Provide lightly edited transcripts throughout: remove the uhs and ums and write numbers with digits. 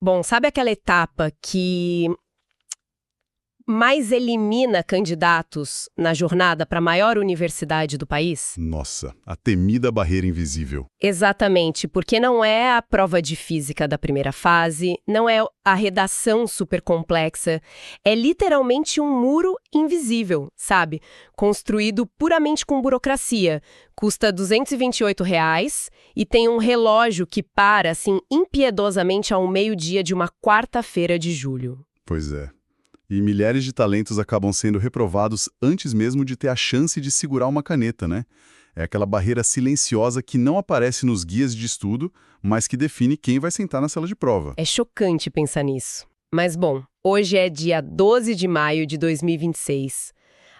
Bom, sabe aquela etapa que mais elimina candidatos na jornada para a maior universidade do país? Nossa, a temida barreira invisível. Exatamente, porque não é a prova de física da primeira fase, não é a redação super complexa, é literalmente um muro invisível, sabe? Construído puramente com burocracia. Custa R$ 228 e tem um relógio que para, assim, impiedosamente ao meio-dia de uma quarta-feira de julho. Pois é. E milhares de talentos acabam sendo reprovados antes mesmo de ter a chance de segurar uma caneta, né? É aquela barreira silenciosa que não aparece nos guias de estudo, mas que define quem vai sentar na sala de prova. É chocante pensar nisso. Mas bom, hoje é dia 12 de maio de 2026.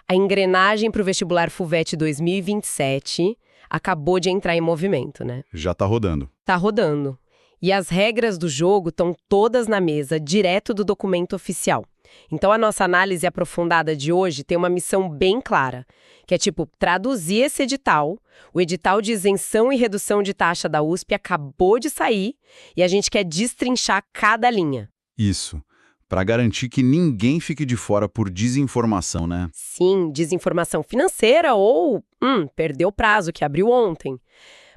A engrenagem para o vestibular FUVEST 2027 acabou de entrar em movimento, né? Já tá rodando. Tá rodando. E as regras do jogo estão todas na mesa, direto do documento oficial. Então a nossa análise aprofundada de hoje tem uma missão bem clara, que é tipo traduzir esse edital. O edital de isenção e redução de taxa da USP acabou de sair e a gente quer destrinchar cada linha. Isso. Para garantir que ninguém fique de fora por desinformação, né? Sim, desinformação financeira ou perdeu o prazo que abriu ontem.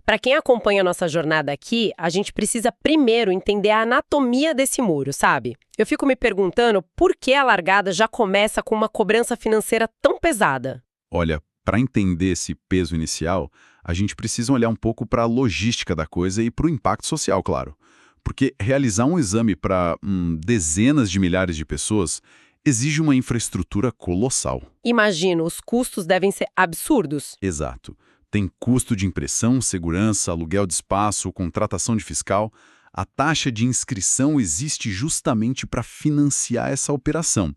Para quem acompanha a nossa jornada aqui, a gente precisa primeiro entender a anatomia desse muro, sabe? Eu fico me perguntando por que a largada já começa com uma cobrança financeira tão pesada. Olha, para entender esse peso inicial, a gente precisa olhar um pouco para a logística da coisa e para o impacto social, claro. Porque realizar um exame para dezenas de milhares de pessoas exige uma infraestrutura colossal. Imagino, os custos devem ser absurdos. Exato. Tem custo de impressão, segurança, aluguel de espaço, contratação de fiscal. A taxa de inscrição existe justamente para financiar essa operação.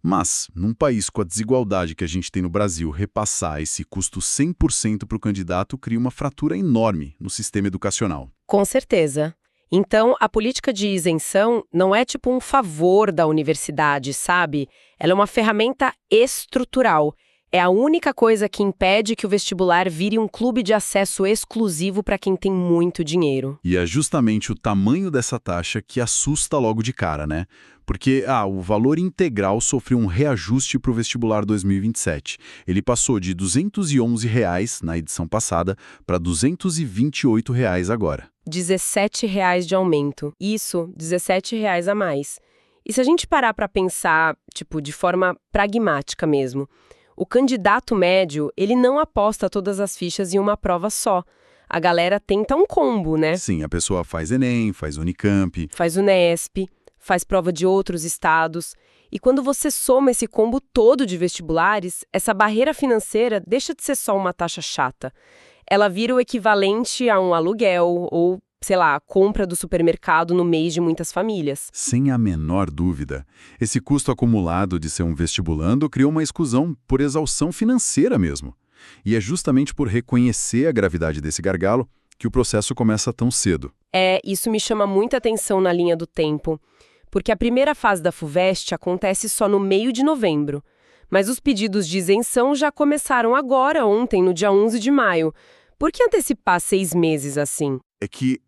Mas, num país com a desigualdade que a gente tem no Brasil, repassar esse custo 100% para o candidato cria uma fratura enorme no sistema educacional. Com certeza. Então, a política de isenção não é tipo um favor da universidade, sabe? Ela é uma ferramenta estrutural. É a única coisa que impede que o vestibular vire um clube de acesso exclusivo para quem tem muito dinheiro. E é justamente o tamanho dessa taxa que assusta logo de cara, né? Porque o valor integral sofreu um reajuste para o vestibular 2027. Ele passou de R$ 211 na edição passada para R$ 228 agora. R$ 17 de aumento. Isso, R$ 17 a mais. E se a gente parar para pensar, tipo, de forma pragmática mesmo, o candidato médio, ele não aposta todas as fichas em uma prova só. A galera tenta um combo, né? Sim, a pessoa faz Enem, faz Unicamp. Faz Unesp, faz prova de outros estados. E quando você soma esse combo todo de vestibulares, essa barreira financeira deixa de ser só uma taxa chata. Ela vira o equivalente a um aluguel ou, sei lá, a compra do supermercado no mês de muitas famílias. Sem a menor dúvida. Esse custo acumulado de ser um vestibulando criou uma exclusão por exaustão financeira mesmo. E é justamente por reconhecer a gravidade desse gargalo que o processo começa tão cedo. Isso me chama muita atenção na linha do tempo, porque a primeira fase da FUVEST acontece só no meio de novembro. Mas os pedidos de isenção já começaram agora, ontem, no dia 11 de maio. Por que antecipar 6 meses assim? É que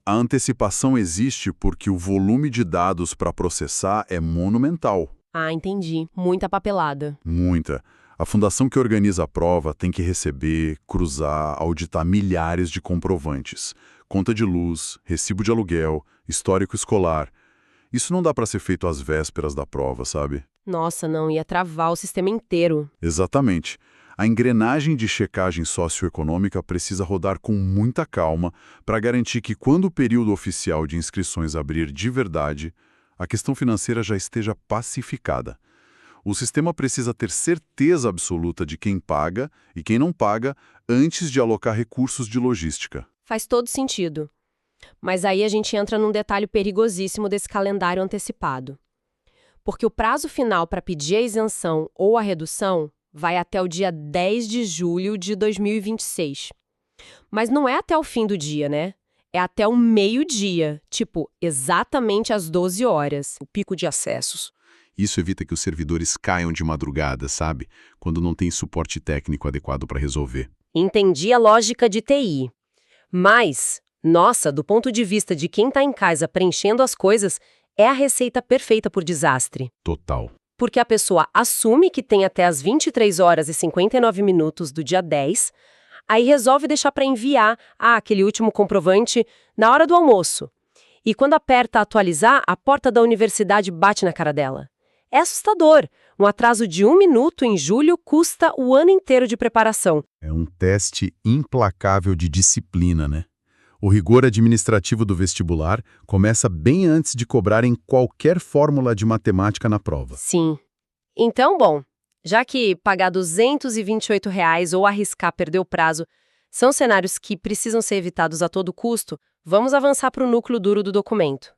a antecipação existe porque o volume de dados para processar é monumental. Ah, entendi. Muita papelada. Muita. A fundação que organiza a prova tem que receber, cruzar, auditar milhares de comprovantes. Conta de luz, recibo de aluguel, histórico escolar. Isso não dá para ser feito às vésperas da prova, sabe? Nossa, não, ia travar o sistema inteiro. Exatamente. A engrenagem de checagem socioeconômica precisa rodar com muita calma para garantir que, quando o período oficial de inscrições abrir de verdade, a questão financeira já esteja pacificada. O sistema precisa ter certeza absoluta de quem paga e quem não paga antes de alocar recursos de logística. Faz todo sentido. Mas aí a gente entra num detalhe perigosíssimo desse calendário antecipado. Porque o prazo final para pedir a isenção ou a redução vai até o dia 10 de julho de 2026. Mas não é até o fim do dia, né? É até o meio-dia, tipo, exatamente às 12 horas. O pico de acessos. Isso evita que os servidores caiam de madrugada, sabe? Quando não tem suporte técnico adequado para resolver. Entendi a lógica de TI. Mas Nossa, do ponto de vista de quem está em casa preenchendo as coisas, é a receita perfeita por desastre. Total. Porque a pessoa assume que tem até as 23 horas e 59 minutos do dia 10, aí resolve deixar para enviar aquele último comprovante na hora do almoço. E quando aperta atualizar, a porta da universidade bate na cara dela. É assustador. Um atraso de 1 minuto em julho custa o ano inteiro de preparação. É um teste implacável de disciplina, né? O rigor administrativo do vestibular começa bem antes de cobrarem qualquer fórmula de matemática na prova. Sim. Então, bom, já que pagar R$ 228 ou arriscar perder o prazo são cenários que precisam ser evitados a todo custo, vamos avançar para o núcleo duro do documento.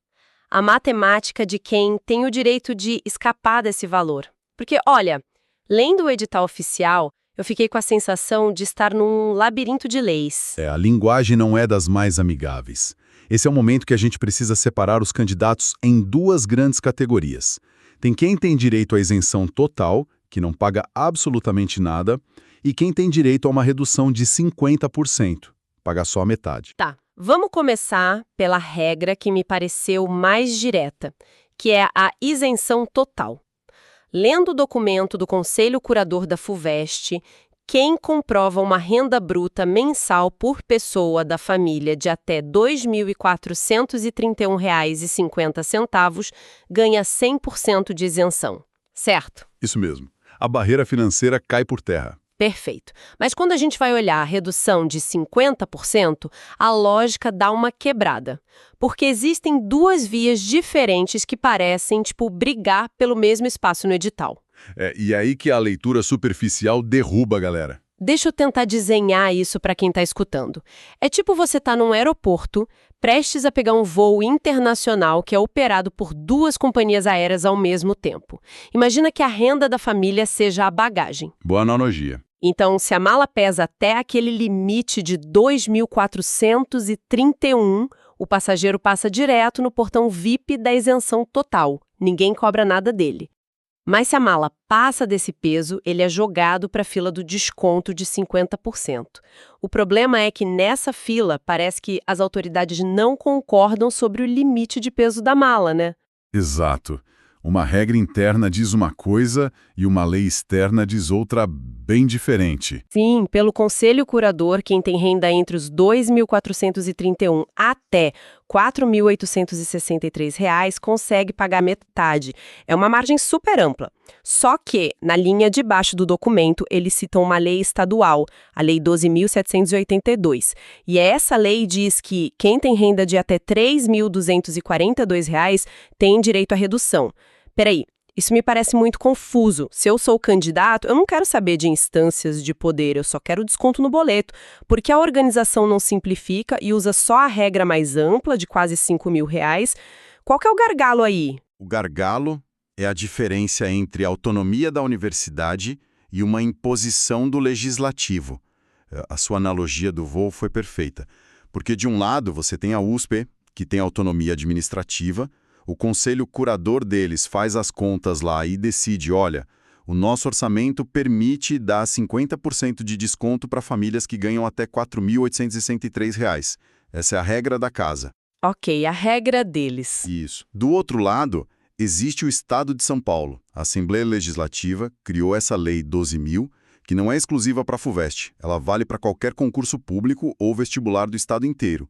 A matemática de quem tem o direito de escapar desse valor. Porque, olha, lendo o edital oficial, eu fiquei com a sensação de estar num labirinto de leis. A linguagem não é das mais amigáveis. Esse é o momento que a gente precisa separar os candidatos em duas grandes categorias. Tem quem tem direito à isenção total, que não paga absolutamente nada, e quem tem direito a uma redução de 50%, paga só a metade. Tá, vamos começar pela regra que me pareceu mais direta, que é a isenção total. Lendo o documento do Conselho Curador da FUVEST, quem comprova uma renda bruta mensal por pessoa da família de até R$ 2.431,50 ganha 100% de isenção, certo? Isso mesmo. A barreira financeira cai por terra. Perfeito. Mas quando a gente vai olhar a redução de 50%, a lógica dá uma quebrada. Porque existem duas vias diferentes que parecem, brigar pelo mesmo espaço no edital. E aí que a leitura superficial derruba a galera. Deixa eu tentar desenhar isso para quem está escutando. É tipo você tá num aeroporto, prestes a pegar um voo internacional que é operado por duas companhias aéreas ao mesmo tempo. Imagina que a renda da família seja a bagagem. Boa analogia. Então, se a mala pesa até aquele limite de 2.431, o passageiro passa direto no portão VIP da isenção total. Ninguém cobra nada dele. Mas se a mala passa desse peso, ele é jogado para a fila do desconto de 50%. O problema é que nessa fila parece que as autoridades não concordam sobre o limite de peso da mala, né? Exato. Uma regra interna diz uma coisa e uma lei externa diz outra bem diferente. Sim, pelo Conselho Curador, quem tem renda entre os R$ 2.431 até R$ 4.863 consegue pagar metade. É uma margem super ampla. Só que, na linha de baixo do documento, eles citam uma lei estadual, a Lei 12.782. E essa lei diz que quem tem renda de até R$ 3.242 tem direito à redução. Peraí. Isso me parece muito confuso. Se eu sou candidato, eu não quero saber de instâncias de poder, eu só quero desconto no boleto, porque a organização não simplifica e usa só a regra mais ampla de quase R$ 5.000. Qual que é o gargalo aí? O gargalo é a diferença entre a autonomia da universidade e uma imposição do legislativo. A sua analogia do voo foi perfeita, porque de um lado você tem a USP, que tem autonomia administrativa. O conselho curador deles faz as contas lá e decide, olha, o nosso orçamento permite dar 50% de desconto para famílias que ganham até R$ 4.863. Essa é a regra da casa. Ok, a regra deles. Isso. Do outro lado, existe o Estado de São Paulo. A Assembleia Legislativa criou essa Lei 12.000, que não é exclusiva para a FUVEST. Ela vale para qualquer concurso público ou vestibular do estado inteiro.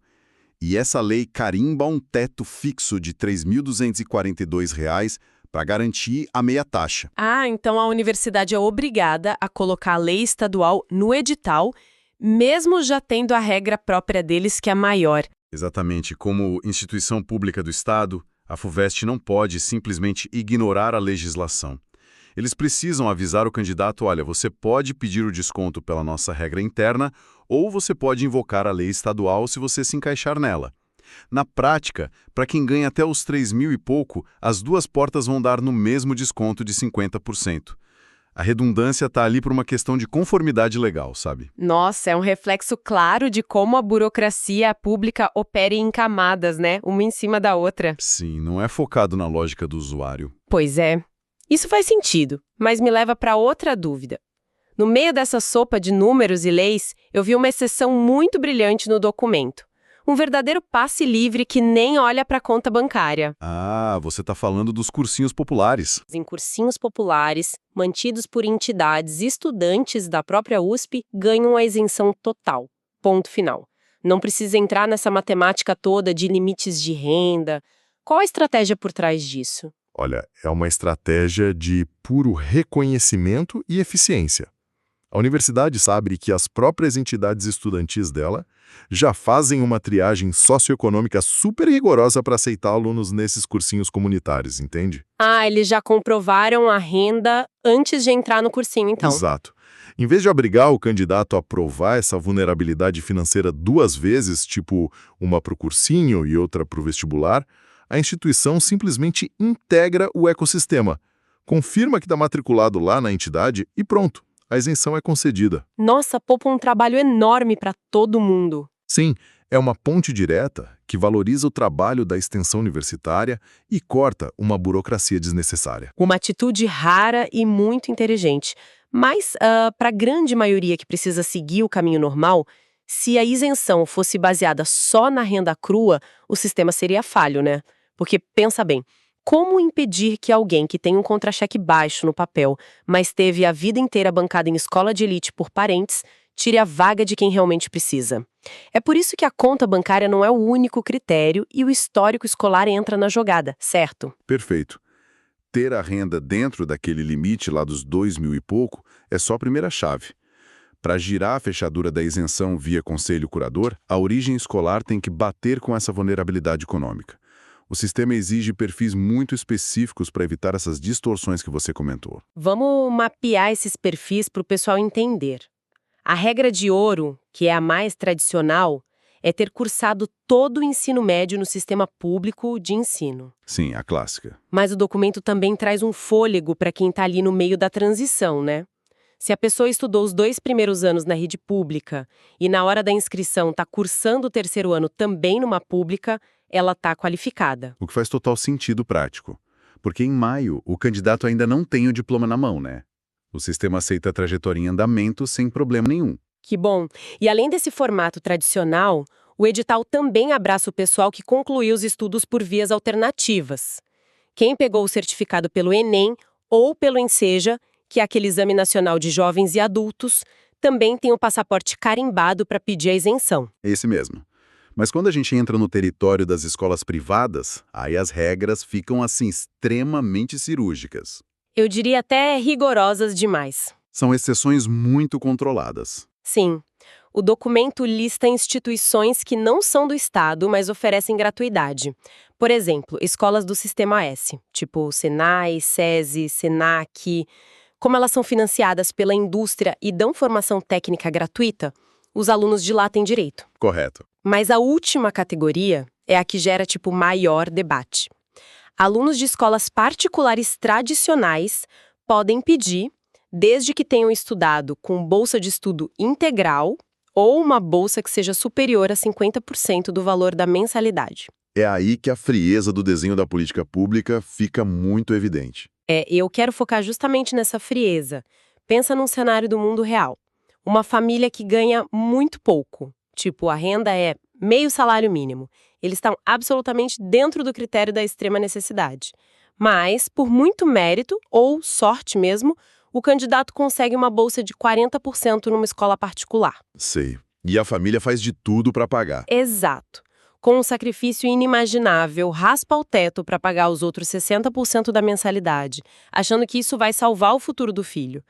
E essa lei carimba um teto fixo de R$ 3.242 para garantir a meia taxa. Ah, então a universidade é obrigada a colocar a lei estadual no edital, mesmo já tendo a regra própria deles que é maior. Exatamente. Como instituição pública do Estado, a FUVEST não pode simplesmente ignorar a legislação. Eles precisam avisar o candidato, olha, você pode pedir o desconto pela nossa regra interna ou você pode invocar a lei estadual se você se encaixar nela. Na prática, para quem ganha até os 3.000 e pouco, as duas portas vão dar no mesmo desconto de 50%. A redundância está ali por uma questão de conformidade legal, sabe? Nossa, é um reflexo claro de como a burocracia pública opera em camadas, né? Uma em cima da outra. Sim, não é focado na lógica do usuário. Pois é. Isso faz sentido, mas me leva para outra dúvida. No meio dessa sopa de números e leis, eu vi uma exceção muito brilhante no documento. Um verdadeiro passe livre que nem olha para a conta bancária. Ah, você está falando dos cursinhos populares. Em cursinhos populares, mantidos por entidades e estudantes da própria USP, ganham a isenção total. Ponto final. Não precisa entrar nessa matemática toda de limites de renda. Qual a estratégia por trás disso? Olha, é uma estratégia de puro reconhecimento e eficiência. A universidade sabe que as próprias entidades estudantis dela já fazem uma triagem socioeconômica super rigorosa para aceitar alunos nesses cursinhos comunitários, entende? Ah, eles já comprovaram a renda antes de entrar no cursinho, então. Exato. Em vez de obrigar o candidato a provar essa vulnerabilidade financeira 2 vezes, tipo uma para o cursinho e outra para o vestibular, a instituição simplesmente integra o ecossistema, confirma que está matriculado lá na entidade e pronto. A isenção é concedida. Nossa, poupa um trabalho enorme para todo mundo. Sim, é uma ponte direta que valoriza o trabalho da extensão universitária e corta uma burocracia desnecessária. Uma atitude rara e muito inteligente. Mas, para a grande maioria que precisa seguir o caminho normal, se a isenção fosse baseada só na renda crua, o sistema seria falho, né? Porque, pensa bem, como impedir que alguém que tem um contra-cheque baixo no papel, mas teve a vida inteira bancada em escola de elite por parentes, tire a vaga de quem realmente precisa? É por isso que a conta bancária não é o único critério e o histórico escolar entra na jogada, certo? Perfeito. Ter a renda dentro daquele limite lá dos 2.000 e pouco é só a primeira chave. Para girar a fechadura da isenção via conselho curador, a origem escolar tem que bater com essa vulnerabilidade econômica. O sistema exige perfis muito específicos para evitar essas distorções que você comentou. Vamos mapear esses perfis para o pessoal entender. A regra de ouro, que é a mais tradicional, é ter cursado todo o ensino médio no sistema público de ensino. Sim, a clássica. Mas o documento também traz um fôlego para quem está ali no meio da transição, né? Se a pessoa estudou os 2 primeiros anos na rede pública e na hora da inscrição está cursando o 3º ano também numa pública, ela está qualificada. O que faz total sentido prático. Porque em maio, o candidato ainda não tem o diploma na mão, né? O sistema aceita a trajetória em andamento sem problema nenhum. Que bom! E além desse formato tradicional, o edital também abraça o pessoal que concluiu os estudos por vias alternativas. Quem pegou o certificado pelo Enem ou pelo Enseja, que é aquele exame nacional de jovens e adultos, também tem o passaporte carimbado para pedir a isenção. Esse mesmo. Mas quando a gente entra no território das escolas privadas, aí as regras ficam, assim, extremamente cirúrgicas. Eu diria até rigorosas demais. São exceções muito controladas. Sim, o documento lista instituições que não são do Estado, mas oferecem gratuidade. Por exemplo, escolas do Sistema S, tipo Senai, SESI, Senac. Como elas são financiadas pela indústria e dão formação técnica gratuita, os alunos de lá têm direito. Correto. Mas a última categoria é a que gera, maior debate. Alunos de escolas particulares tradicionais podem pedir, desde que tenham estudado com bolsa de estudo integral ou uma bolsa que seja superior a 50% do valor da mensalidade. É aí que a frieza do desenho da política pública fica muito evidente. Eu quero focar justamente nessa frieza. Pensa num cenário do mundo real. Uma família que ganha muito pouco. A renda é meio salário mínimo. Eles estão absolutamente dentro do critério da extrema necessidade. Mas, por muito mérito, ou sorte mesmo, o candidato consegue uma bolsa de 40% numa escola particular. Sei. E a família faz de tudo para pagar. Exato. Com um sacrifício inimaginável, raspa o teto para pagar os outros 60% da mensalidade, achando que isso vai salvar o futuro do filho.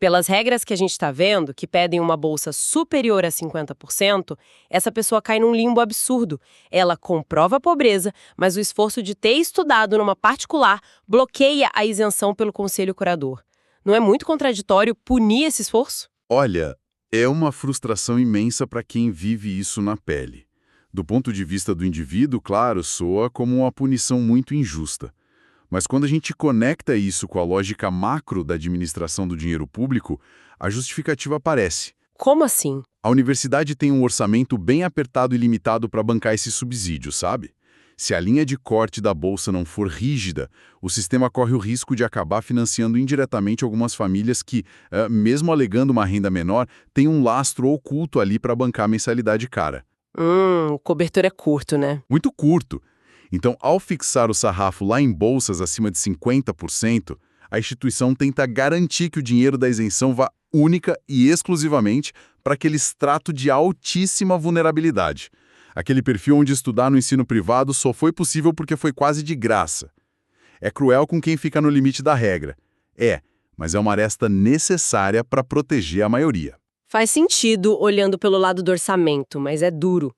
Pelas regras que a gente está vendo, que pedem uma bolsa superior a 50%, essa pessoa cai num limbo absurdo. Ela comprova a pobreza, mas o esforço de ter estudado numa particular bloqueia a isenção pelo conselho curador. Não é muito contraditório punir esse esforço? Olha, é uma frustração imensa para quem vive isso na pele. Do ponto de vista do indivíduo, claro, soa como uma punição muito injusta. Mas quando a gente conecta isso com a lógica macro da administração do dinheiro público, a justificativa aparece. Como assim? A universidade tem um orçamento bem apertado e limitado para bancar esse subsídio, sabe? Se a linha de corte da bolsa não for rígida, o sistema corre o risco de acabar financiando indiretamente algumas famílias que, mesmo alegando uma renda menor, têm um lastro oculto ali para bancar a mensalidade cara. O cobertor é curto, né? Muito curto. Então, ao fixar o sarrafo lá em bolsas acima de 50%, a instituição tenta garantir que o dinheiro da isenção vá única e exclusivamente para aquele extrato de altíssima vulnerabilidade. Aquele perfil onde estudar no ensino privado só foi possível porque foi quase de graça. É cruel com quem fica no limite da regra. Mas é uma aresta necessária para proteger a maioria. Faz sentido olhando pelo lado do orçamento, mas é duro.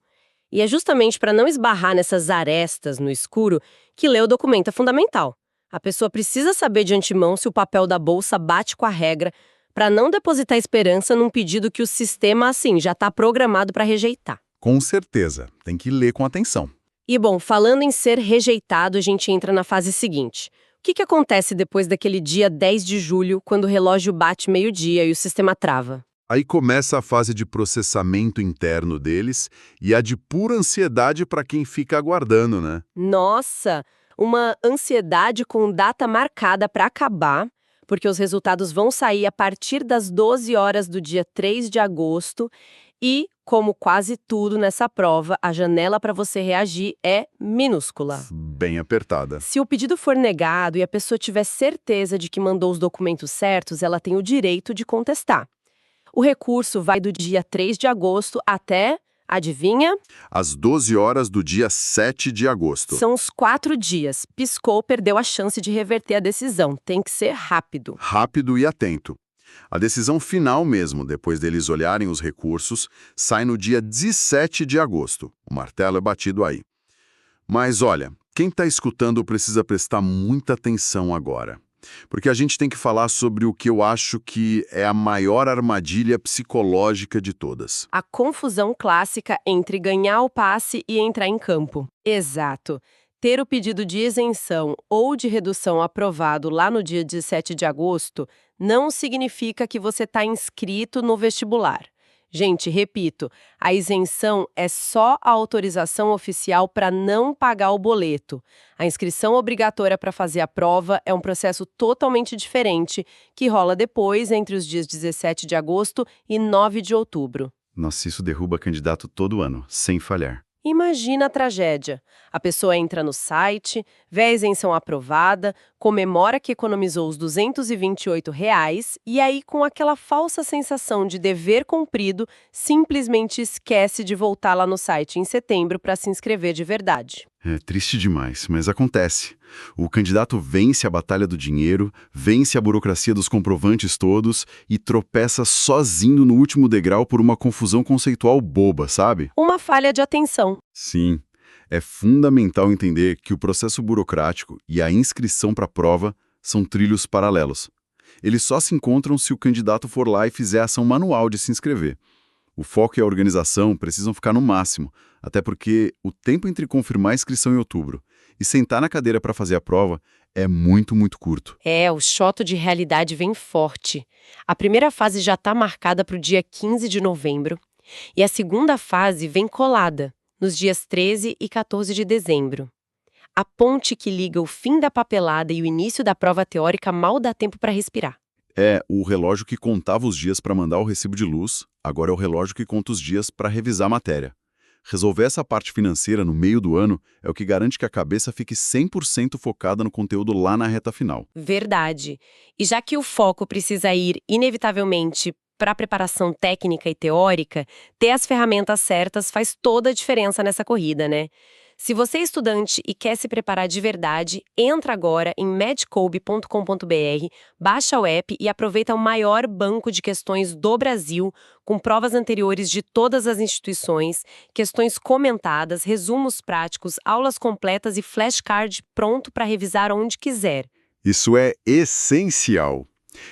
E é justamente para não esbarrar nessas arestas no escuro que ler o documento é fundamental. A pessoa precisa saber de antemão se o papel da bolsa bate com a regra para não depositar esperança num pedido que o sistema, assim, já está programado para rejeitar. Com certeza, tem que ler com atenção. E, bom, falando em ser rejeitado, a gente entra na fase seguinte. O que acontece depois daquele dia 10 de julho, quando o relógio bate meio-dia e o sistema trava? Aí começa a fase de processamento interno deles e a de pura ansiedade para quem fica aguardando, né? Nossa, uma ansiedade com data marcada para acabar, porque os resultados vão sair a partir das 12 horas do dia 3 de agosto e, como quase tudo nessa prova, a janela para você reagir é minúscula. Bem apertada. Se o pedido for negado e a pessoa tiver certeza de que mandou os documentos certos, ela tem o direito de contestar. O recurso vai do dia 3 de agosto até, adivinha? Às 12 horas do dia 7 de agosto. São os 4 dias. Piscou, perdeu a chance de reverter a decisão. Tem que ser rápido. Rápido e atento. A decisão final mesmo, depois deles olharem os recursos, sai no dia 17 de agosto. O martelo é batido aí. Mas olha, quem está escutando precisa prestar muita atenção agora. Porque a gente tem que falar sobre o que eu acho que é a maior armadilha psicológica de todas. A confusão clássica entre ganhar o passe e entrar em campo. Exato. Ter o pedido de isenção ou de redução aprovado lá no dia 17 de agosto não significa que você está inscrito no vestibular. Gente, repito, a isenção é só a autorização oficial para não pagar o boleto. A inscrição obrigatória para fazer a prova é um processo totalmente diferente, que rola depois, entre os dias 17 de agosto e 9 de outubro. Nossa, isso derruba candidato todo ano, sem falhar. Imagina a tragédia. A pessoa entra no site, vê a isenção aprovada, comemora que economizou os R$ 228 e aí, com aquela falsa sensação de dever cumprido, simplesmente esquece de voltar lá no site em setembro para se inscrever de verdade. É triste demais, mas acontece. O candidato vence a batalha do dinheiro, vence a burocracia dos comprovantes todos e tropeça sozinho no último degrau por uma confusão conceitual boba, sabe? Uma falha de atenção. Sim. É fundamental entender que o processo burocrático e a inscrição para a prova são trilhos paralelos. Eles só se encontram se o candidato for lá e fizer a ação manual de se inscrever. O foco e a organização precisam ficar no máximo, até porque o tempo entre confirmar a inscrição em outubro e sentar na cadeira para fazer a prova é muito, muito curto. O choto de realidade vem forte. A primeira fase já está marcada para o dia 15 de novembro e a segunda fase vem colada, nos dias 13 e 14 de dezembro. A ponte que liga o fim da papelada e o início da prova teórica mal dá tempo para respirar. O relógio que contava os dias para mandar o recibo de luz, agora é o relógio que conta os dias para revisar a matéria. Resolver essa parte financeira no meio do ano é o que garante que a cabeça fique 100% focada no conteúdo lá na reta final. Verdade. E já que o foco precisa ir, inevitavelmente, para a preparação técnica e teórica, ter as ferramentas certas faz toda a diferença nessa corrida, né? Se você é estudante e quer se preparar de verdade, entra agora em medcoub.com.br, baixa o app e aproveita o maior banco de questões do Brasil, com provas anteriores de todas as instituições, questões comentadas, resumos práticos, aulas completas e flashcard pronto para revisar onde quiser. Isso é essencial.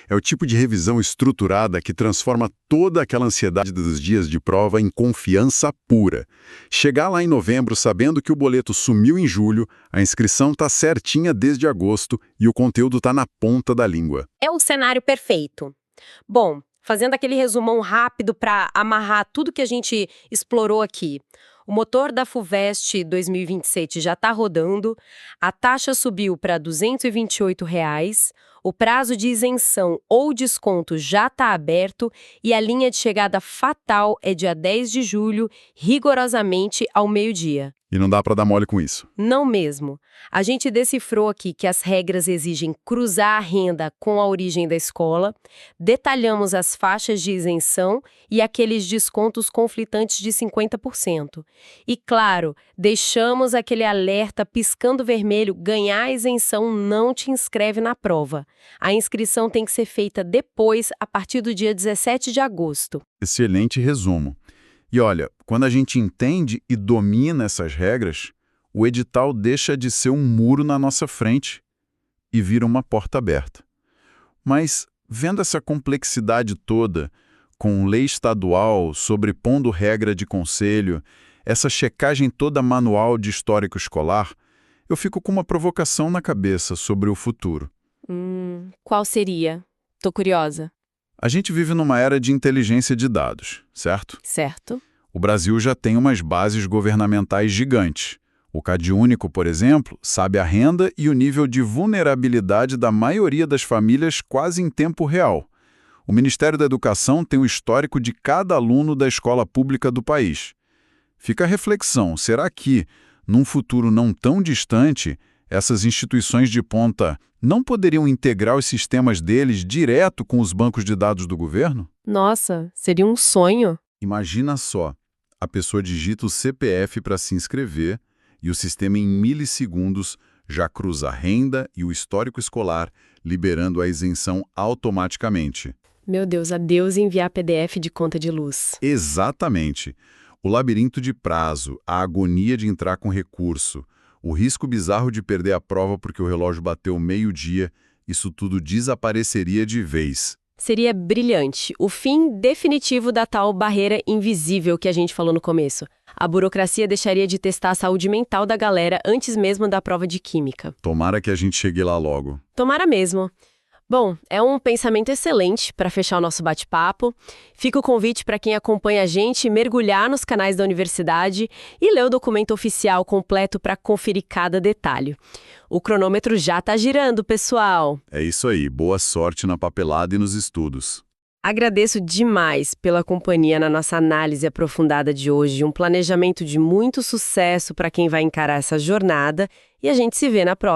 É o tipo de revisão estruturada que transforma toda aquela ansiedade dos dias de prova em confiança pura. Chegar lá em novembro sabendo que o boleto sumiu em julho, a inscrição está certinha desde agosto e o conteúdo está na ponta da língua. É o cenário perfeito. Bom, fazendo aquele resumão rápido para amarrar tudo que a gente explorou aqui. O motor da FUVEST 2027 já está rodando, a taxa subiu para R$ 228, O prazo de isenção ou desconto já está aberto e a linha de chegada fatal é dia 10 de julho, rigorosamente ao meio-dia. E não dá para dar mole com isso. Não mesmo. A gente decifrou aqui que as regras exigem cruzar a renda com a origem da escola, detalhamos as faixas de isenção e aqueles descontos conflitantes de 50%. E, claro, deixamos aquele alerta piscando vermelho: ganhar a isenção não te inscreve na prova. A inscrição tem que ser feita depois, a partir do dia 17 de agosto. Excelente resumo. E olha, quando a gente entende e domina essas regras, o edital deixa de ser um muro na nossa frente e vira uma porta aberta. Mas, vendo essa complexidade toda, com lei estadual, sobrepondo regra de conselho, essa checagem toda manual de histórico escolar, eu fico com uma provocação na cabeça sobre o futuro. Qual seria? Tô curiosa. A gente vive numa era de inteligência de dados, certo? Certo. O Brasil já tem umas bases governamentais gigantes. O CadÚnico, por exemplo, sabe a renda e o nível de vulnerabilidade da maioria das famílias quase em tempo real. O Ministério da Educação tem o histórico de cada aluno da escola pública do país. Fica a reflexão: será que, num futuro não tão distante, essas instituições de ponta não poderiam integrar os sistemas deles direto com os bancos de dados do governo? Nossa, seria um sonho. Imagina só, a pessoa digita o CPF para se inscrever e o sistema em milissegundos já cruza a renda e o histórico escolar, liberando a isenção automaticamente. Meu Deus, adeus enviar PDF de conta de luz. Exatamente. O labirinto de prazo, a agonia de entrar com recurso, o risco bizarro de perder a prova porque o relógio bateu meio-dia, isso tudo desapareceria de vez. Seria brilhante. O fim definitivo da tal barreira invisível que a gente falou no começo. A burocracia deixaria de testar a saúde mental da galera antes mesmo da prova de química. Tomara que a gente chegue lá logo. Tomara mesmo. Bom, é um pensamento excelente para fechar o nosso bate-papo. Fica o convite para quem acompanha a gente mergulhar nos canais da universidade e ler o documento oficial completo para conferir cada detalhe. O cronômetro já está girando, pessoal! É isso aí, boa sorte na papelada e nos estudos. Agradeço demais pela companhia na nossa análise aprofundada de hoje, um planejamento de muito sucesso para quem vai encarar essa jornada, e a gente se vê na próxima.